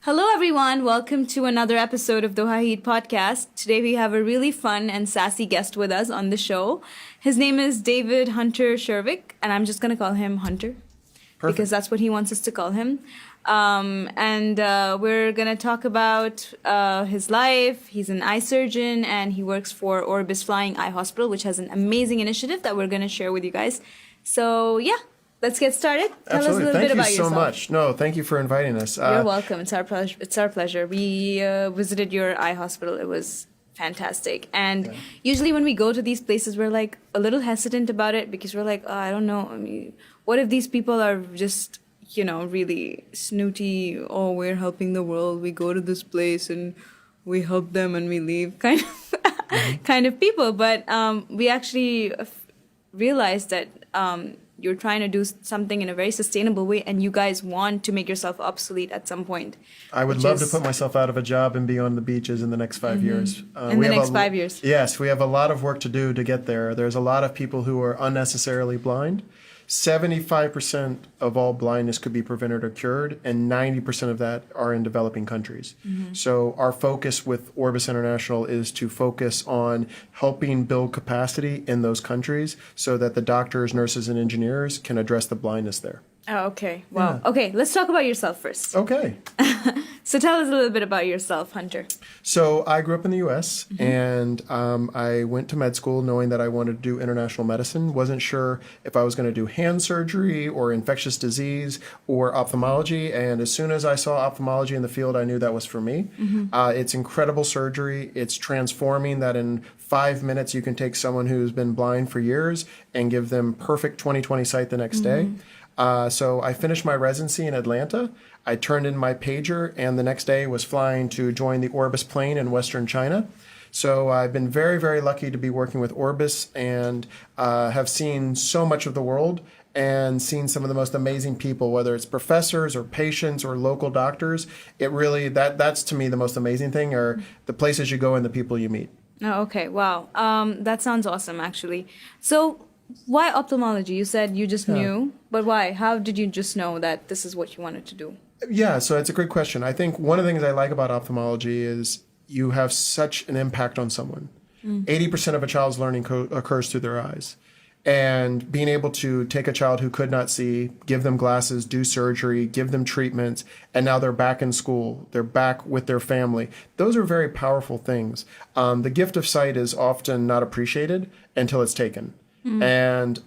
Hello, everyone. Welcome to another episode of the Wahid podcast. Today we have a really fun and sassy guest with us on the show. His name is David Hunter Cherwek, and I'm just going to call him Hunter. Perfect. Because that's what he wants us to call him. We're going to talk about his life. He's an eye surgeon, and he works for Orbis Flying Eye Hospital, which has an amazing initiative that we're going to share with you guys. So, yeah. Let's get started. Tell us a little bit about yourself. Thank you so much. No, thank you for inviting us. You're welcome. It's our pleasure. We visited your eye hospital. It was fantastic. And usually when we go to these places, we're like a little hesitant about it because we're like, I don't know. I mean, what if these people are just, really snooty? Oh, we're helping the world. We go to this place and we help them and we leave kind of people. But we actually realized that you're trying to do something in a very sustainable way, and you guys want to make yourself obsolete at some point. I would love to put myself out of a job and be on the beaches in the next 5 years. In the next 5 years. Yes, we have a lot of work to do to get there. There's a lot of people who are unnecessarily blind. 75% of all blindness could be prevented or cured, and 90% of that are in developing countries. So our focus with Orbis International is to focus on helping build capacity in those countries so that the doctors, nurses, and engineers can address the blindness there. Oh, okay. Wow. Yeah. Okay, let's talk about yourself first. Okay. So tell us a little bit about yourself, Hunter. So I grew up in the U.S. and I went to med school knowing that I wanted to do international medicine. Wasn't sure if I was going to do hand surgery or infectious disease or ophthalmology. And as soon as I saw ophthalmology in the field, I knew that was for me. It's incredible surgery. It's transforming that in 5 minutes you can take someone who's been blind for years and give them perfect 20/20 sight the next day. So I finished my residency in Atlanta. I turned in my pager, and the next day was flying to join the Orbis plane in Western China. So I've been very, very lucky to be working with Orbis and have seen so much of the world and seen some of the most amazing people, whether it's professors or patients or local doctors. It really, that's to me the most amazing thing, are the places you go and the people you meet. Oh, okay. Wow. That sounds awesome, actually. So why ophthalmology? You said you just knew, but why? How did you just know that this is what you wanted to do? Yeah, so it's a great question. I think one of the things I like about ophthalmology is you have such an impact on someone. 80% of a child's learning occurs through their eyes. And being able to take a child who could not see, give them glasses, do surgery, give them treatments, and now they're back in school, they're back with their family. Those are very powerful things. The gift of sight is often not appreciated until it's taken. And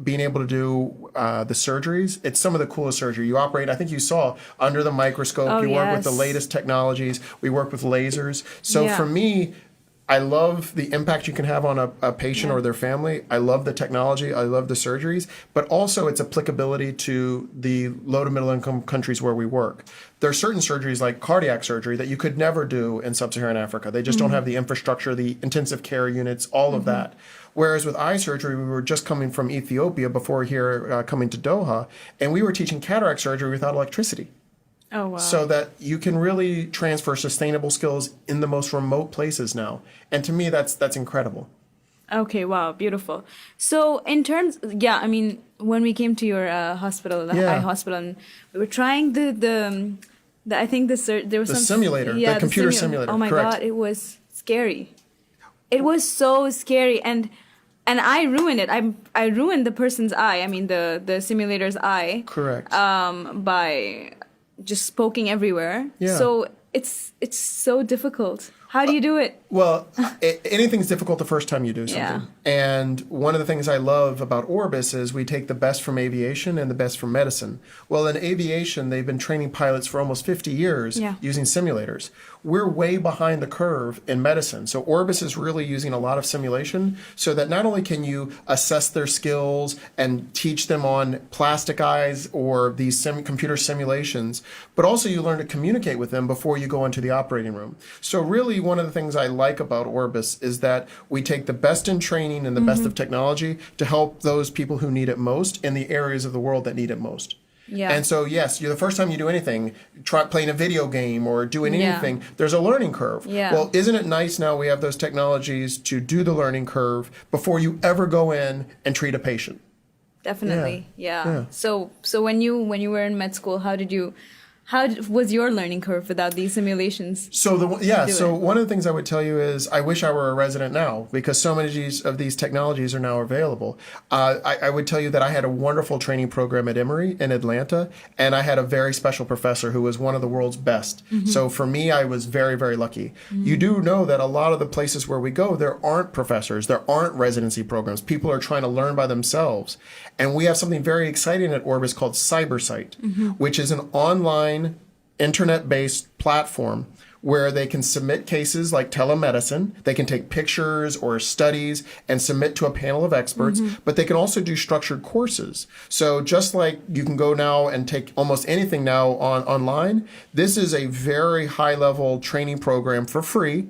being able to do the surgeries, it's some of the coolest surgery. You operate, I think you saw, under the microscope. You work with the latest technologies. We work with lasers. So for me, I love the impact you can have on a patient or their family. I love the technology. I love the surgeries. But also its applicability to the low to middle income countries where we work. There are certain surgeries like cardiac surgery that you could never do in sub-Saharan Africa. They just don't have the infrastructure, the intensive care units, all of that. Whereas with eye surgery, we were just coming from Ethiopia before here coming to Doha, and we were teaching cataract surgery without electricity. Oh, wow. So that you can really transfer sustainable skills in the most remote places now. And to me, that's incredible. Okay, wow, beautiful. So in terms, I mean, when we came to your hospital, the eye hospital, and we were trying I think there was the some simulator, the computer simulator. Oh my God, it was scary. It was so scary, and I ruined it. I ruined the person's eye. I mean, the simulator's eye. Correct. By just poking everywhere. Yeah. So it's so difficult. How do you do it? Well, anything's difficult the first time you do something. And one of the things I love about Orbis is we take the best from aviation and the best from medicine. Well, in aviation, they've been training pilots for almost 50 years using simulators. We're way behind the curve in medicine. So Orbis is really using a lot of simulation so that not only can you assess their skills and teach them on plastic eyes or these computer simulations, but also you learn to communicate with them before you go into the operating room. So really, one of the things I like about Orbis is that we take the best in training and the best of technology to help those people who need it most in the areas of the world that need it most. Yeah. And so, yes, you're the first time you do anything, try playing a video game or doing anything, there's a learning curve. Yeah. Well, isn't it nice now we have those technologies to do the learning curve before you ever go in and treat a patient? Definitely. Yeah. So when you were in med school, how did was your learning curve without these simulations? So one of the things I would tell you is I wish I were a resident now, because so many of these technologies are now available. I would tell you that I had a wonderful training program at Emory in Atlanta, and I had a very special professor who was one of the world's best. So for me, I was very, very lucky. You do know that a lot of the places where we go, there aren't professors, there aren't residency programs. People are trying to learn by themselves. And we have something very exciting at Orbis called CyberSight, which is an online internet-based platform where they can submit cases like telemedicine. They can take pictures or studies and submit to a panel of experts, but they can also do structured courses. So just like you can go now and take almost anything now online, this is a very high-level training program for free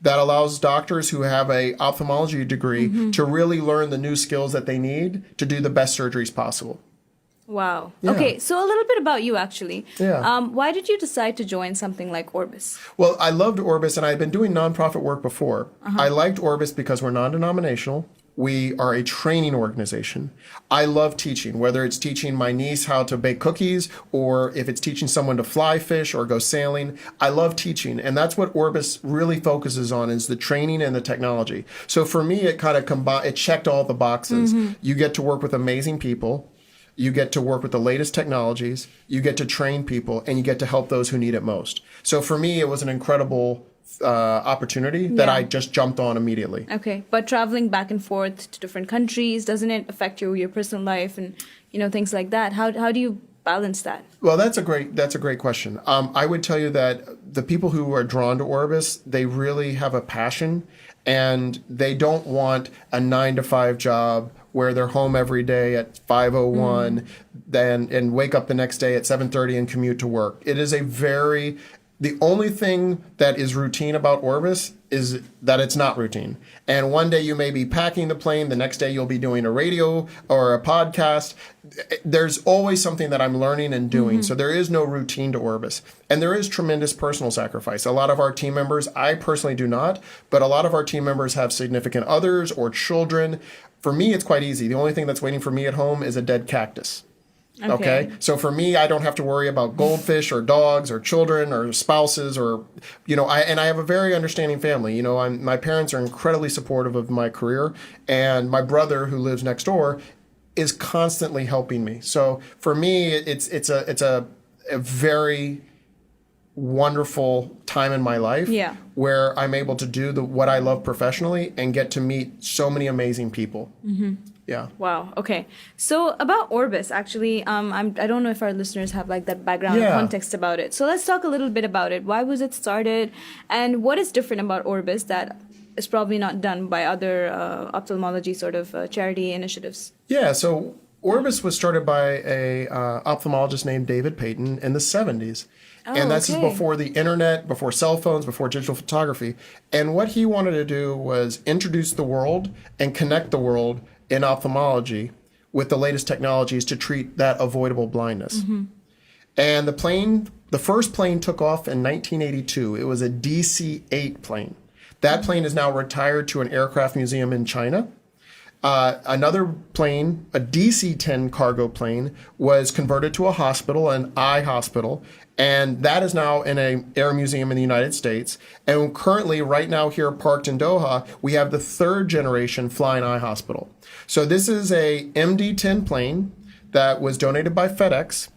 that allows doctors who have a ophthalmology degree to really learn the new skills that they need to do the best surgeries possible. Wow. Yeah. Okay, so a little bit about you, actually. Yeah. Why did you decide to join something like Orbis? Well, I loved Orbis, and I had been doing nonprofit work before. I liked Orbis because we're non-denominational. We are a training organization. I love teaching, whether it's teaching my niece how to bake cookies or if it's teaching someone to fly fish or go sailing. I love teaching, and that's what Orbis really focuses on, is the training and the technology. So for me, it kind of it checked all the boxes. You get to work with amazing people. You get to work with the latest technologies, you get to train people, and you get to help those who need it most. So for me, it was an incredible opportunity that I just jumped on immediately. Okay, but traveling back and forth to different countries, doesn't it affect your personal life and things like that? How do you balance that? Well, that's a great question. I would tell you that the people who are drawn to Orbis, they really have a passion, and they don't want a 9-to-5 job where they're home every day at 5:01 and wake up the next day at 7:30 and commute to work. It is the only thing that is routine about Orbis is that it's not routine. And one day you may be packing the plane, the next day you'll be doing a radio or a podcast. There's always something that I'm learning and doing. So there is no routine to Orbis. And there is tremendous personal sacrifice. A lot of our team members, I personally do not, but a lot of our team members have significant others or children. For me, it's quite easy. The only thing that's waiting for me at home is a dead cactus. Okay. So for me, I don't have to worry about goldfish or dogs or children or spouses or, I have a very understanding family. My parents are incredibly supportive of my career, and my brother, who lives next door, is constantly helping me. So for me, it's a very wonderful time in my life where I'm able to do what I love professionally and get to meet so many amazing people. Yeah. Wow. Okay. So about Orbis, actually, I don't know if our listeners have like that background and context about it. So let's talk a little bit about it. Why was it started, and what is different about Orbis that is probably not done by other ophthalmology sort of charity initiatives? Yeah. So Orbis was started by a ophthalmologist named David Payton in the 70s. And this is before the internet, before cell phones, before digital photography. And what he wanted to do was introduce the world and connect the world in ophthalmology with the latest technologies to treat that avoidable blindness. And the first plane took off in 1982. It was a DC-8 plane. That plane is now retired to an aircraft museum in China. Another plane, a DC-10 cargo plane, was converted to a hospital, an eye hospital, and that is now in an air museum in the United States. And currently, right now here parked in Doha, we have the third generation flying eye hospital. So this is a MD-10 plane that was donated by FedEx,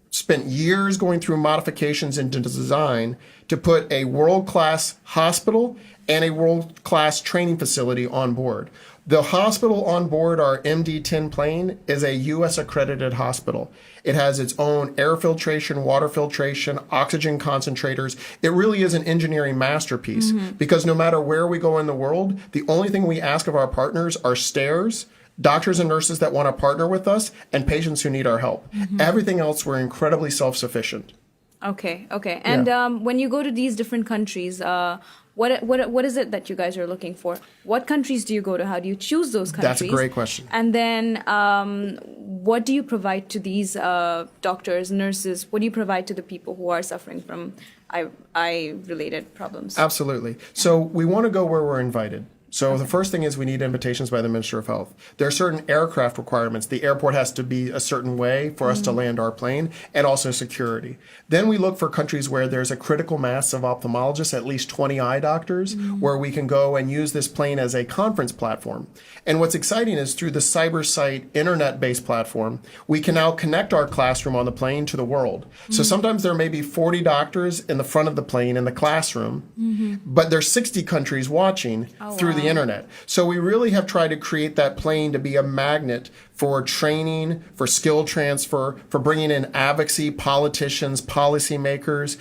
spent years going through modifications into design to put a world-class hospital and a world-class training facility on board. The hospital on board our MD-10 plane is a U.S. accredited hospital. It has its own air filtration, water filtration, oxygen concentrators. It really is an engineering masterpiece because no matter where we go in the world, the only thing we ask of our partners are stairs, doctors and nurses that want to partner with us, and patients who need our help. Everything else, we're incredibly self-sufficient. Okay. And when you go to these different countries, what is it that you guys are looking for? What countries do you go to? How do you choose those countries? That's a great question. And then what do you provide to these doctors, nurses? What do you provide to the people who are suffering from eye-related problems? Absolutely. So we want to go where we're invited. So the first thing is we need invitations by the Minister of Health. There are certain aircraft requirements. The airport has to be a certain way for us to land our plane, and also security. Then we look for countries where there's a critical mass of ophthalmologists, at least 20 eye doctors, where we can go and use this plane as a conference platform. And what's exciting is through the CyberSight internet-based platform, we can now connect our classroom on the plane to the world. So sometimes there may be 40 doctors in the front of the plane in the classroom, but there's 60 countries watching through the internet. So we really have tried to create that plane to be a magnet for training, for skill transfer, for bringing in advocacy, politicians, policymakers,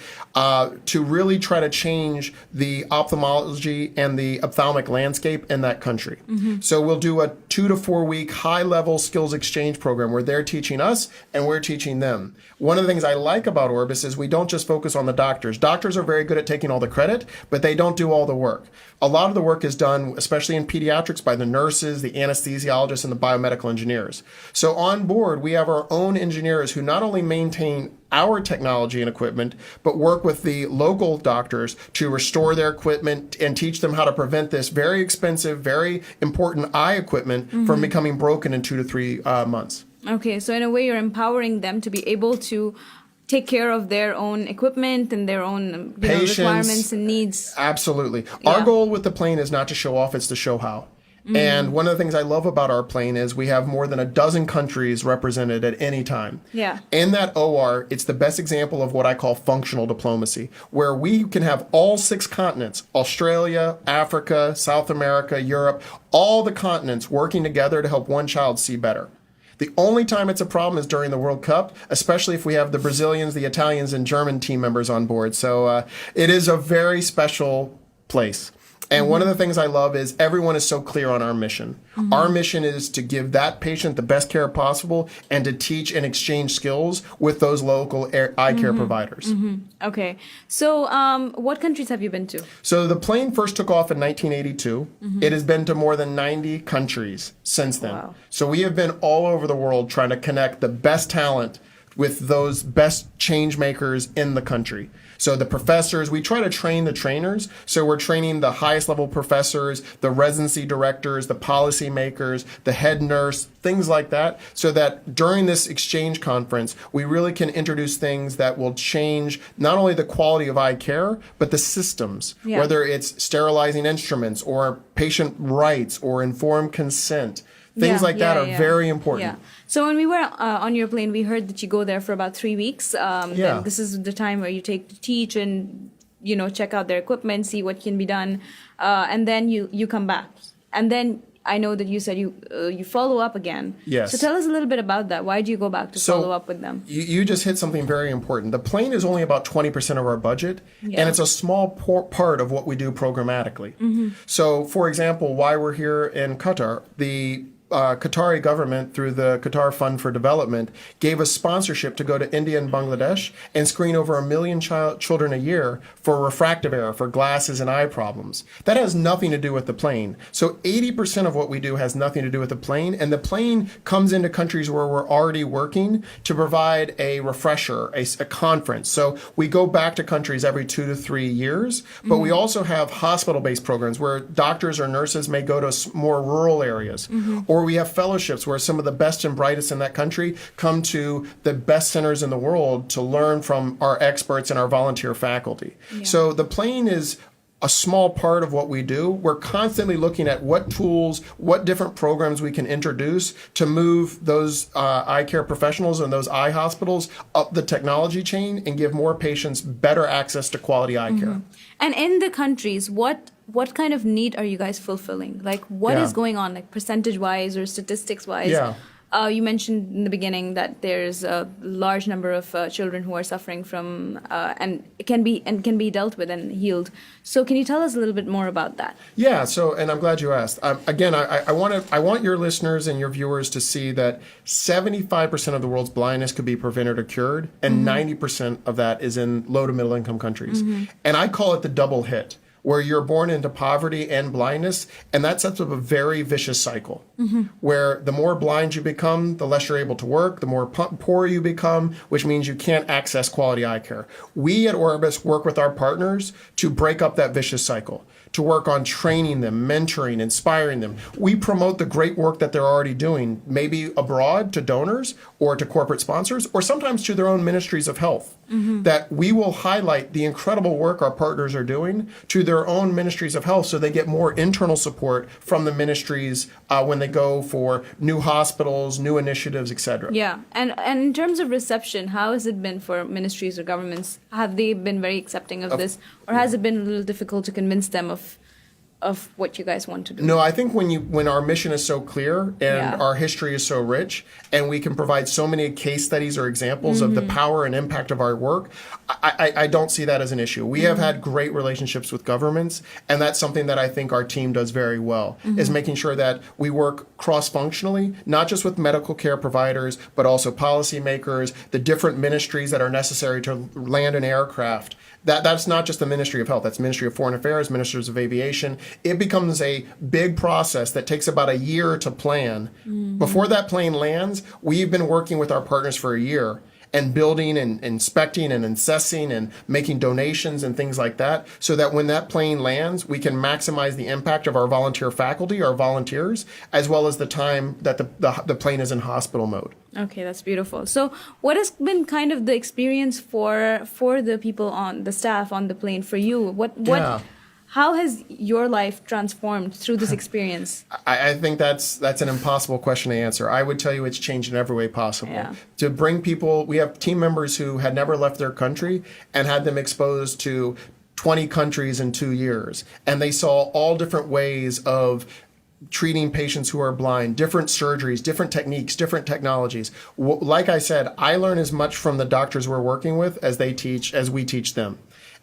to really try to change the ophthalmology and the ophthalmic landscape in that country. So we'll do a 2 to 4 week high-level skills exchange program where they're teaching us and we're teaching them. One of the things I like about Orbis is we don't just focus on the doctors. Doctors are very good at taking all the credit, but they don't do all the work. A lot of the work is done, especially in pediatrics, by the nurses, the anesthesiologists, and the biomedical engineers. So on board, we have our own engineers who not only maintain our technology and equipment, but work with the local doctors to restore their equipment and teach them how to prevent this very expensive, very important eye equipment from becoming broken in 2 to 3 months. Okay, so in a way, you're empowering them to be able to take care of their own equipment and their own requirements and needs. Absolutely. Yeah. Our goal with the plane is not to show off, it's to show how. And one of the things I love about our plane is we have more than a dozen countries represented at any time. Yeah. In that OR, it's the best example of what I call functional diplomacy, where we can have all 6 continents, Australia, Africa, South America, Europe, all the continents working together to help one child see better. The only time it's a problem is during the World Cup, especially if we have the Brazilians, the Italians, and German team members on board. So it is a very special place. And one of the things I love is everyone is so clear on our mission. Our mission is to give that patient the best care possible and to teach and exchange skills with those local eye care providers. Okay. So what countries have you been to? So the plane first took off in 1982. It has been to more than 90 countries since then. Wow. So we have been all over the world trying to connect the best talent with those best change makers in the country. So the professors, we try to train the trainers. So we're training the highest level professors, the residency directors, the policy makers, the head nurse, things like that, so that during this exchange conference, we really can introduce things that will change not only the quality of eye care, but the systems, whether it's sterilizing instruments or patient rights or informed consent. Things like that are very important. Yeah. So when we were on your plane, we heard that you go there for about 3 weeks. Then this is the time where you take to teach and, check out their equipment, see what can be done. And then you come back. And then I know that you said you follow up again. Yes. So tell us a little bit about that. Why do you go back to follow up with them? You just hit something very important. The plane is only about 20% of our budget, and it's a small part of what we do programmatically. So, for example, why we're here in Qatar, the Qatari government, through the Qatar Fund for Development, gave us sponsorship to go to India and Bangladesh and screen over 1 million children a year for refractive error, for glasses and eye problems. That has nothing to do with the plane. So 80% of what we do has nothing to do with the plane, and the plane comes into countries where we're already working to provide a refresher, a conference. So we go back to countries every 2 to 3 years, but we also have hospital-based programs where doctors or nurses may go to more rural areas, or we have fellowships where some of the best and brightest in that country come to the best centers in the world to learn from our experts and our volunteer faculty. So the plane is a small part of what we do. We're constantly looking at what tools, what different programs we can introduce to move those eye care professionals and those eye hospitals up the technology chain and give more patients better access to quality eye care. And in the countries, what kind of need are you guys fulfilling? Like, what is going on, like percentage-wise or statistics-wise? You mentioned in the beginning that there's a large number of children who are suffering from, and it can be dealt with and healed. So can you tell us a little bit more about that? Yeah. So, and I'm glad you asked. Again, I want your listeners and your viewers to see that 75% of the world's blindness could be prevented or cured, and 90% of that is in low to middle income countries. And I call it the double hit, where you're born into poverty and blindness, and that sets up a very vicious cycle, where the more blind you become, the less you're able to work, the more poor you become, which means you can't access quality eye care. We at Orbis work with our partners to break up that vicious cycle, to work on training them, mentoring, inspiring them. We promote the great work that they're already doing, maybe abroad to donors or to corporate sponsors, or sometimes to their own ministries of health. That we will highlight the incredible work our partners are doing to their own ministries of health so they get more internal support from the ministries when they go for new hospitals, new initiatives, etc. Yeah, and in terms of reception, how has it been for ministries or governments? Have they been very accepting of this, or has it been a little difficult to convince them of what you guys want to do? No, I think when our mission is so clear and our history is so rich, and we can provide so many case studies or examples of the power and impact of our work, I don't see that as an issue. We have had great relationships with governments, and that's something that I think our team does very well, is making sure that we work cross-functionally, not just with medical care providers, but also policymakers, the different ministries that are necessary to land an aircraft. That's not just the Ministry of Health. That's Ministry of Foreign Affairs, Ministers of Aviation. It becomes a big process that takes about a year to plan. Before that plane lands, we've been working with our partners for a year and building and inspecting and assessing and making donations and things like that, so that when that plane lands, we can maximize the impact of our volunteer faculty, our volunteers, as well as the time that the plane is in hospital mode. Okay, that's beautiful. So what has been kind of the experience for the people on the staff on the plane for you? How has your life transformed through this experience? I think that's an impossible question to answer. I would tell you it's changed in every way possible. Yeah. To bring people, we have team members who had never left their country and had them exposed to 20 countries in 2 years. And they saw all different ways of treating patients who are blind, different surgeries, different techniques, different technologies. Like I said, I learn as much from the doctors we're working with as we teach them.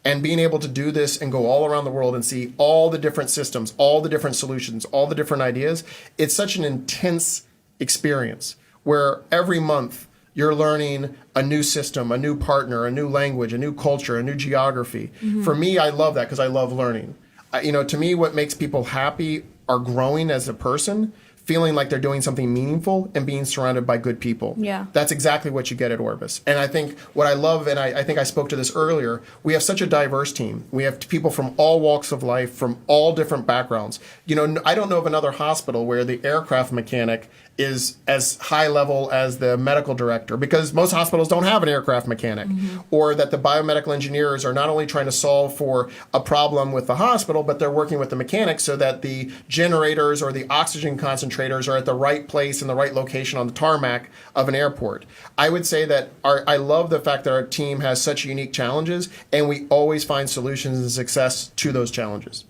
And being able to do this and go all around the world and see all the different systems, all the different solutions, all the different ideas, it's such an intense experience where every month you're learning a new system, a new partner, a new language, a new culture, a new geography. For me, I love that because I love learning. To me, what makes people happy are growing as a person, feeling like they're doing something meaningful, and being surrounded by good people. Yeah. That's exactly what you get at Orbis. And I think what I love, and I think I spoke to this earlier, we have such a diverse team. We have people from all walks of life, from all different backgrounds. I don't know of another hospital where the aircraft mechanic is as high level as the medical director, because most hospitals don't have an aircraft mechanic, or that the biomedical engineers are not only trying to solve for a problem with the hospital, but they're working with the mechanics so that the generators or the oxygen concentrators are at the right place in the right location on the tarmac of an airport. I would say that I love the fact that our team has such unique challenges, and we always find solutions and success to those challenges.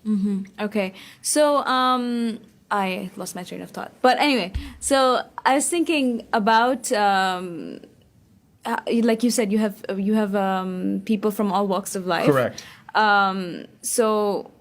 Okay, so I lost my train of thought. But anyway, so I was thinking about, like you said, you have people from all walks of life. Correct. So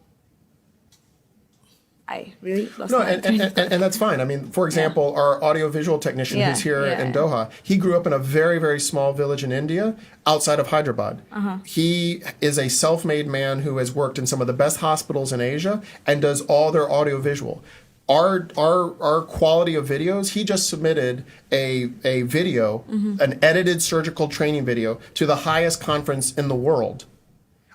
I really lost my train of thought. And that's fine. I mean, for example, our audiovisual technician who's here in Doha, he grew up in a very, very small village in India outside of Hyderabad. He is a self-made man who has worked in some of the best hospitals in Asia and does all their audiovisual. Our quality of videos, he just submitted a video, an edited surgical training video, to the highest conference in the world.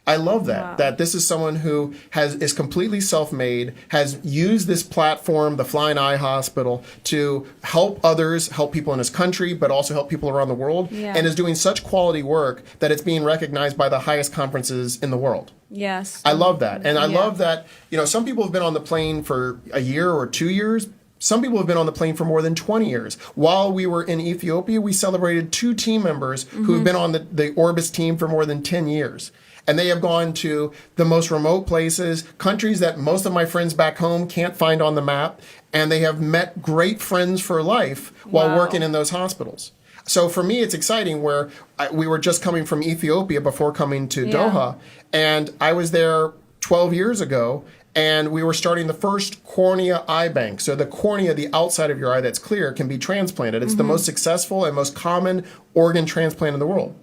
I love that. Wow. That this is someone who is completely self-made, has used this platform, the Flying Eye Hospital, to help others, help people in his country, but also help people around the world, and is doing such quality work that it's being recognized by the highest conferences in the world. Yes. I love that. And I love that, some people have been on the plane for a year or 2 years. Some people have been on the plane for more than 20 years. While we were in Ethiopia, we celebrated 2 team members who have been on the Orbis team for more than 10 years. And they have gone to the most remote places, countries that most of my friends back home can't find on the map, and they have met great friends for life while working in those hospitals. So for me, it's exciting where we were just coming from Ethiopia before coming to Doha, and I was there 12 years ago, and we were starting the first cornea eye bank. So the cornea, the outside of your eye that's clear, can be transplanted. It's the most successful and most common organ transplant in the world.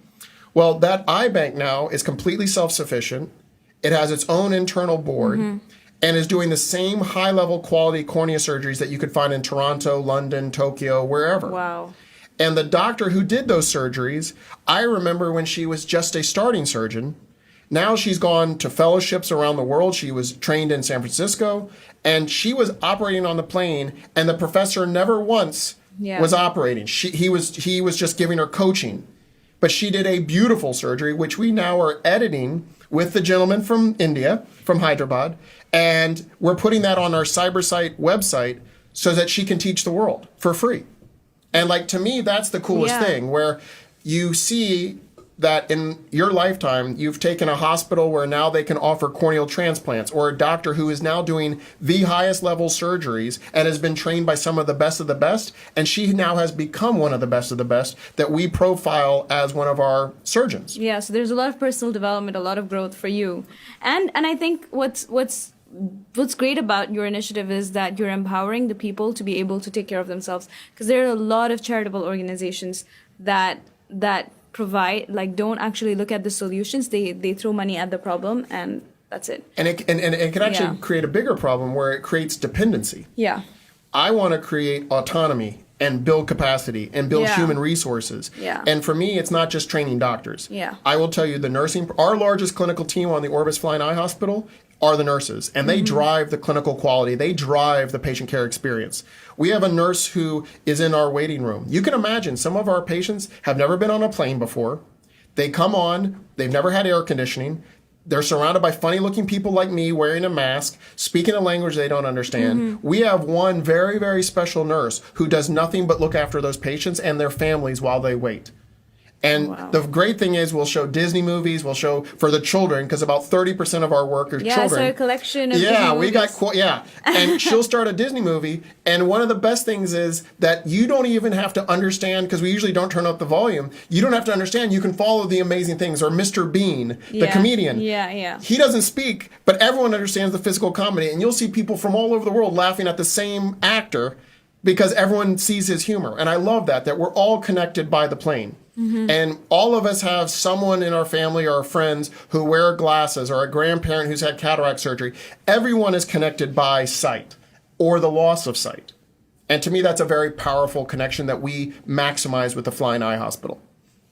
Well, that eye bank now is completely self-sufficient. It has its own internal board and is doing the same high-level quality cornea surgeries that you could find in Toronto, London, Tokyo, wherever. Wow. And the doctor who did those surgeries, I remember when she was just a starting surgeon, Now she's gone to fellowships around the world. She was trained in San Francisco, and she was operating on the plane, and the professor never once was operating. He was just giving her coaching. But she did a beautiful surgery, which we now are editing with the gentleman from India, from Hyderabad, and we're putting that on our CyberSight website so that she can teach the world for free. And like, to me, that's the coolest thing, where you see that in your lifetime, you've taken a hospital where now they can offer corneal transplants, or a doctor who is now doing the highest level surgeries and has been trained by some of the best, and she now has become one of the best that we profile as one of our surgeons. Yeah, so there's a lot of personal development, a lot of growth for you. And I think what's great about your initiative is that you're empowering the people to be able to take care of themselves, because there are a lot of charitable organizations that provide, like, don't actually look at the solutions. They throw money at the problem, and that's it. And it can actually create a bigger problem where it creates dependency. Yeah. I want to create autonomy and build capacity and build human resources. Yeah. And for me, it's not just training doctors. Yeah. I will tell you, our largest clinical team on the Orbis Flying Eye Hospital are the nurses, and they drive the clinical quality. They drive the patient care experience. We have a nurse who is in our waiting room. You can imagine some of our patients have never been on a plane before. They come on, they've never had air conditioning. They're surrounded by funny-looking people like me wearing a mask, speaking a language they don't understand. We have one very, very special nurse who does nothing but look after those patients and their families while they wait. And the great thing is, we'll show Disney movies, we'll show for the children, because about 30% of our work are children. Yeah, so a collection of Disney movies. And she'll start a Disney movie, and one of the best things is that you don't even have to understand, because we usually don't turn up the volume, you don't have to understand, you can follow the amazing things, or Mr. Bean, the comedian. He doesn't speak, but everyone understands the physical comedy, and you'll see people from all over the world laughing at the same actor, because everyone sees his humor. And I love that we're all connected by the plane. And all of us have someone in our family or our friends who wear glasses, or a grandparent who's had cataract surgery. Everyone is connected by sight or the loss of sight. And to me, that's a very powerful connection that we maximize with the Flying Eye Hospital.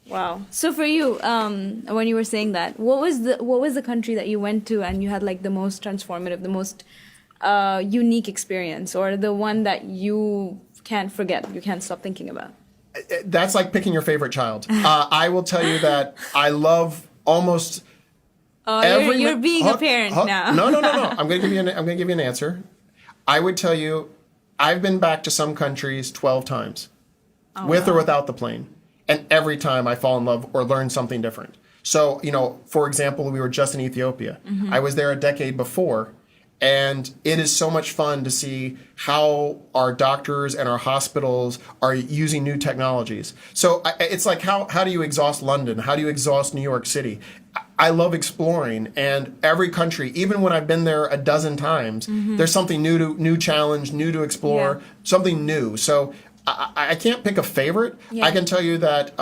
Wow. So for you, when you were saying that, what was the country that you went to and you had like the most transformative, the most unique experience, or the one that you can't forget, you can't stop thinking about? That's like picking your favorite child. I will tell you that I love almost every. You're being a parent now. No. I'm going to give you an answer. I would tell you, I've been back to some countries 12 times, with or without the plane, and every time I fall in love or learn something different. So, for example, we were just in Ethiopia. I was there a decade before. And it is so much fun to see how our doctors and our hospitals are using new technologies. So it's like, how do you exhaust London? How do you exhaust New York City? I love exploring, and every country, even when I've been there a dozen times, there's something new challenge, new to explore, something new. So I can't pick a favorite. I can tell you that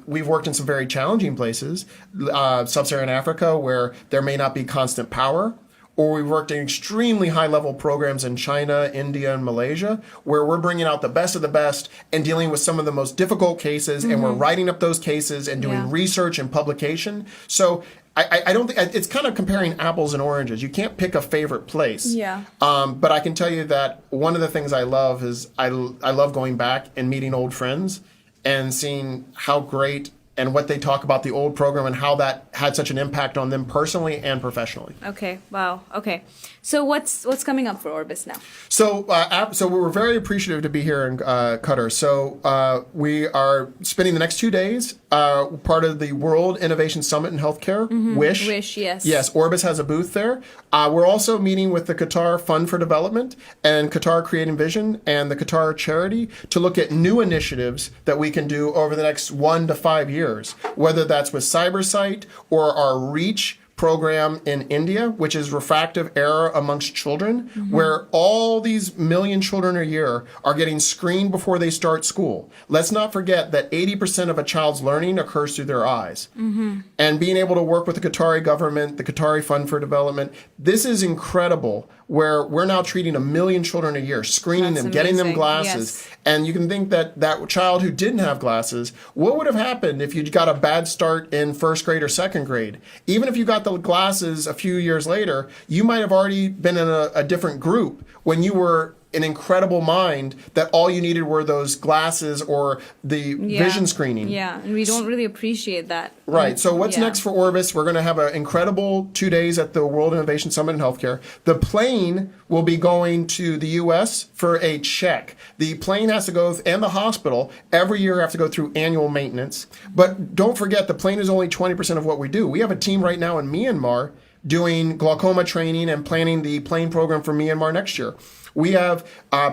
we've worked in some very challenging places, sub-Saharan Africa, where there may not be constant power. Or we worked in extremely high-level programs in China, India, and Malaysia, where we're bringing out the best of the best and dealing with some of the most difficult cases, and we're writing up those cases and doing research and publication. So I don't think it's kind of comparing apples and oranges. You can't pick a favorite place. Yeah. But I can tell you that one of the things I love is I love going back and meeting old friends and seeing how great and what they talk about the old program and how that had such an impact on them personally and professionally. Okay. Wow. Okay. So what's coming up for Orbis now? So we were very appreciative to be here in Qatar. So we are spending the next 2 days part of the World Innovation Summit in Healthcare, WISH. WISH, yes. Yes, Orbis has a booth there. We're also meeting with the Qatar Fund for Development and Qatar Creating Vision and the Qatar Charity to look at new initiatives that we can do over the next 1 to 5 years, whether that's with CyberSight or our REACH program in India, which is refractive error amongst children, where all these million children a year are getting screened before they start school. Let's not forget that 80% of a child's learning occurs through their eyes. And being able to work with the Qatari government, the Qatari Fund for Development, this is incredible, where we're now treating 1 million children a year, screening them, getting them glasses. Yes. And you can think that that child who didn't have glasses, what would have happened if you got a bad start in first grade or second grade? Even if you got the of glasses a few years later, you might have already been in a different group when you were an incredible mind that all you needed were those glasses or the vision screening. Yeah, and we don't really appreciate that. Right. So what's next for Orbis? We're going to have an incredible 2 days at the World Innovation Summit in Healthcare. The plane will be going to the U.S. for a check. The plane has to go, and the hospital, every year have to go through annual maintenance. But don't forget, the plane is only 20% of what we do. We have a team right now in Myanmar doing glaucoma training and planning the plane program for Myanmar next year. We have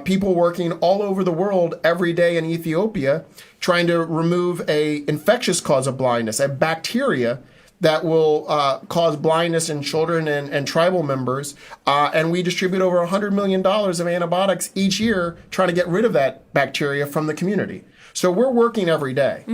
people working all over the world every day in Ethiopia trying to remove a infectious cause of blindness, a bacteria that will cause blindness in children and tribal members. And we distribute over $100 million of antibiotics each year trying to get rid of that bacteria from the community. So we're working every day,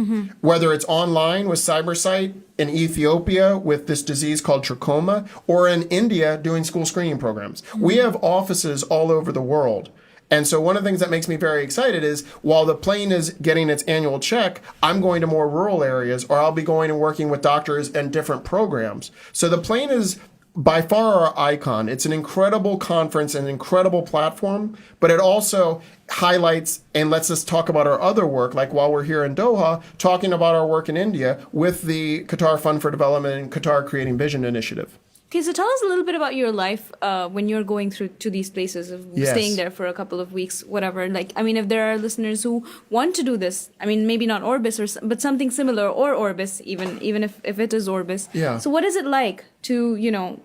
whether it's online with CyberSight, in Ethiopia with this disease called trachoma, or in India doing school screening programs. We have offices all over the world. And so one of the things that makes me very excited is while the plane is getting its annual check, I'm going to more rural areas, or I'll be going and working with doctors and different programs. So the plane is by far our icon. It's an incredible conference, an incredible platform, but it also highlights and lets us talk about our other work, like while we're here in Doha, talking about our work in India with the Qatar Fund for Development and Qatar Creating Vision Initiative. Okay, so tell us a little bit about your life when you're going through to these places, of staying there for a couple of weeks, whatever. Like, I mean, if there are listeners who want to do this, I mean, maybe not Orbis, but something similar, or Orbis, even if it is Orbis. Yeah. So what is it like to,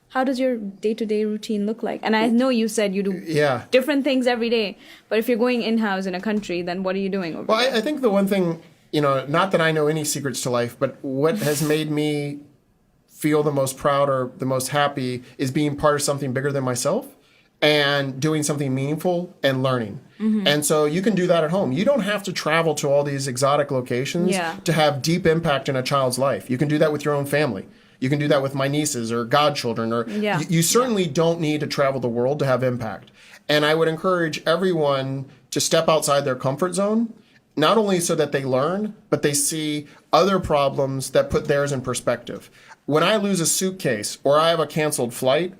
how does your day-to-day routine look like? And I know you said you do different things every day, but if you're going in-house in a country, then what are you doing over there? I think the one thing, not that I know any secrets to life, but what has made me feel the most proud or the most happy is being part of something bigger than myself and doing something meaningful and learning. And so you can do that at home. You don't have to travel to all these exotic locations to have deep impact in a child's life. You can do that with your own family. You can do that with my nieces or godchildren. Or you certainly don't need to travel the world to have impact. And I would encourage everyone to step outside their comfort zone, not only so that they learn, but they see other problems that put theirs in perspective. When I lose a suitcase or I have a canceled flight,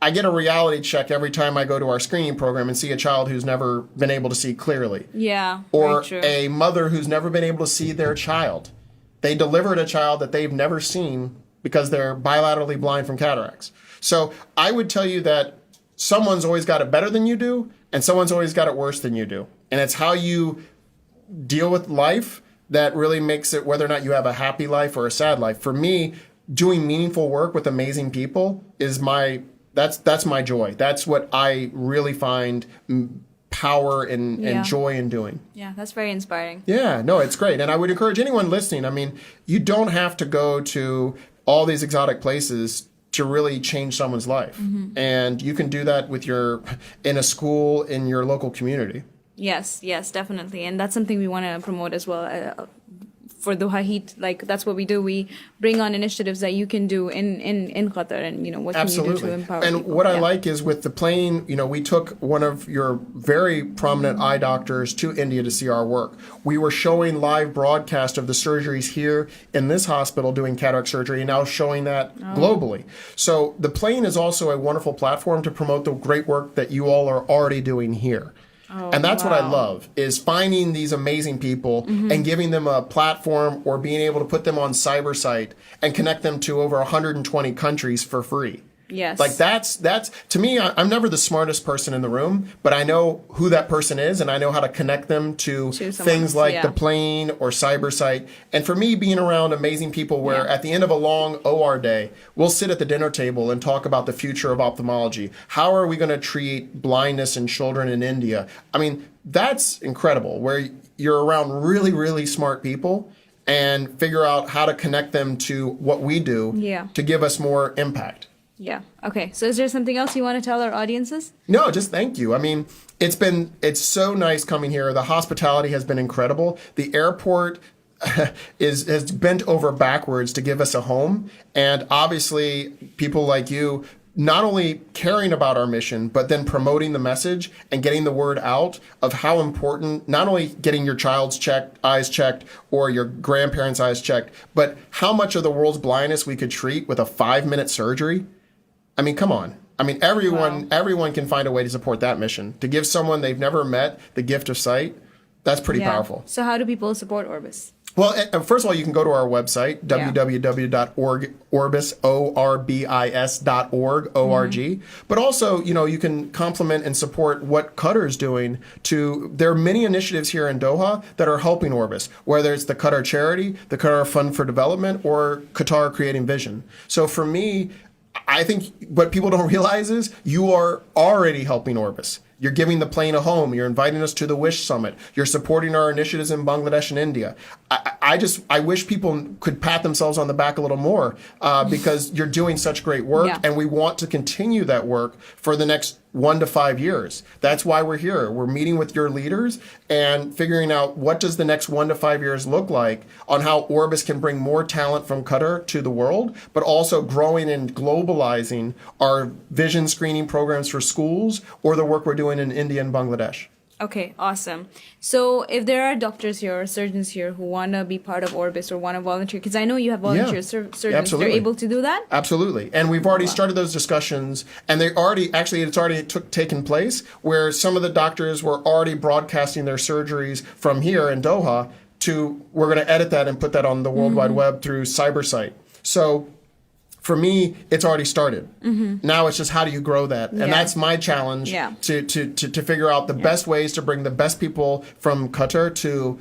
I get a reality check every time I go to our screening program and see a child who's never been able to see clearly. Yeah, or very true. A mother who's never been able to see their child. They delivered a child that they've never seen because they're bilaterally blind from cataracts. So I would tell you that someone's always got it better than you do, and someone's always got it worse than you do. And it's how you deal with life that really makes it whether or not you have a happy life or a sad life. For me, doing meaningful work with amazing people is that's my joy. That's what I really find power and joy in doing. Yeah, that's very inspiring. Yeah, no, it's great. And I would encourage anyone listening, I mean, you don't have to go to all these exotic places to really change someone's life. And you can do that in a school, in your local community. Yes, definitely. And that's something we want to promote as well. For the Hahit, like that's what we do. We bring on initiatives that you can do in Qatar, and what can you do to empower and people? What I like is with the plane, we took one of your very prominent eye doctors to India to see our work. We were showing live broadcast of the surgeries here in this hospital doing cataract surgery, and now showing that globally. So the plane is also a wonderful platform to promote the great work that you all are already doing here. And that's what I love, is finding these amazing people and giving them a platform or being able to put them on CyberSight and connect them to over 120 countries for free. Yes. Like that's to me, I'm never the smartest person in the room, but I know who that person is and I know how to connect them to things like the plane or CyberSight. And for me, being around amazing people where at the end of a long OR day, we'll sit at the dinner table and talk about the future of ophthalmology. How are we going to treat blindness in children in India? I mean, that's incredible, where you're around really, really smart people and figure out how to connect them to what we do to give us more impact. Yeah. Okay. So is there something else you want to tell our audiences? No, just thank you. I mean, it's so nice coming here. The hospitality has been incredible. The airport has bent over backwards to give us a home. And obviously, people like you not only caring about our mission, but then promoting the message and getting the word out of how important, not only getting your child's eyes checked or your grandparents' eyes checked, but how much of the world's blindness we could treat with a 5-minute surgery. I mean, come on. I mean, everyone can find a way to support that mission. To give someone they've never met the gift of sight, that's pretty powerful. So how do people support Orbis? Well, first of all, you can go to our website, www.orbis.org, O-R-G. But also, you can complement and support what Qatar is doing there are many initiatives here in Doha that are helping Orbis, whether it's the Qatar Charity, the Qatar Fund for Development, or Qatar Creating Vision. So for me, I think what people don't realize is you are already helping Orbis. You're giving the plane a home. You're inviting us to the Wish Summit. You're supporting our initiatives in Bangladesh and India. I wish people could pat themselves on the back a little more because you're doing such great work, and we want to continue that work for the next 1 to 5 years. That's why we're here. We're meeting with your leaders and figuring out what does the next 1 to 5 years look like on how Orbis can bring more talent from Qatar to the world, but also growing and globalizing our vision screening programs for schools or the work we're doing in India and Bangladesh. Okay, awesome. So if there are doctors here or surgeons here who want to be part of Orbis or want to volunteer, because I know you have volunteer surgeons, absolutely. they're able to do that? Absolutely. And we've already started those discussions, and it's already taken place where some of the doctors were already broadcasting their surgeries from here in Doha we're going to edit that and put that on the World Wide Web through CyberSight. So for me, it's already started. Now it's just how do you grow that? And that's my challenge to figure out the best ways to bring the best people from Qatar to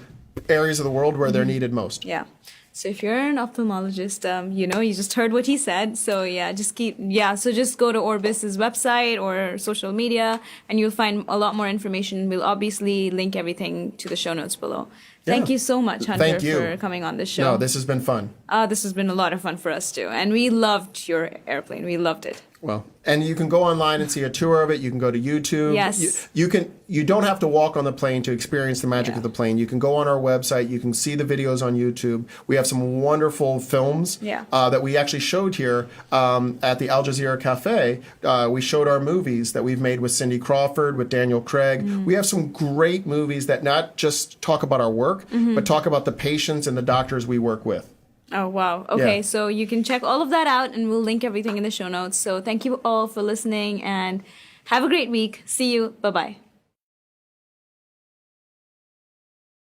areas of the world where they're needed most. Yeah. So if you're an ophthalmologist, you just heard what he said. So so just go to Orbis's website or social media and you'll find a lot more information. We'll obviously link everything to the show notes below. Thank you so much, Hunter, for coming on this show. No, this has been fun. This has been a lot of fun for us too. And we loved your airplane. We loved it. Well, and you can go online and see a tour of it. You can go to YouTube. Yes. You don't have to walk on the plane to experience the magic of the plane. You can go on our website. You can see the videos on YouTube. We have some wonderful films that we actually showed here at the Al Jazeera Cafe. We showed our movies that we've made with Cindy Crawford, with Daniel Craig. We have some great movies that not just talk about our work, but talk about the patients and the doctors we work with. Oh, wow. Okay, so you can check all of that out, and we'll link everything in the show notes. So thank you all for listening, and have a great week. See you. Bye-bye.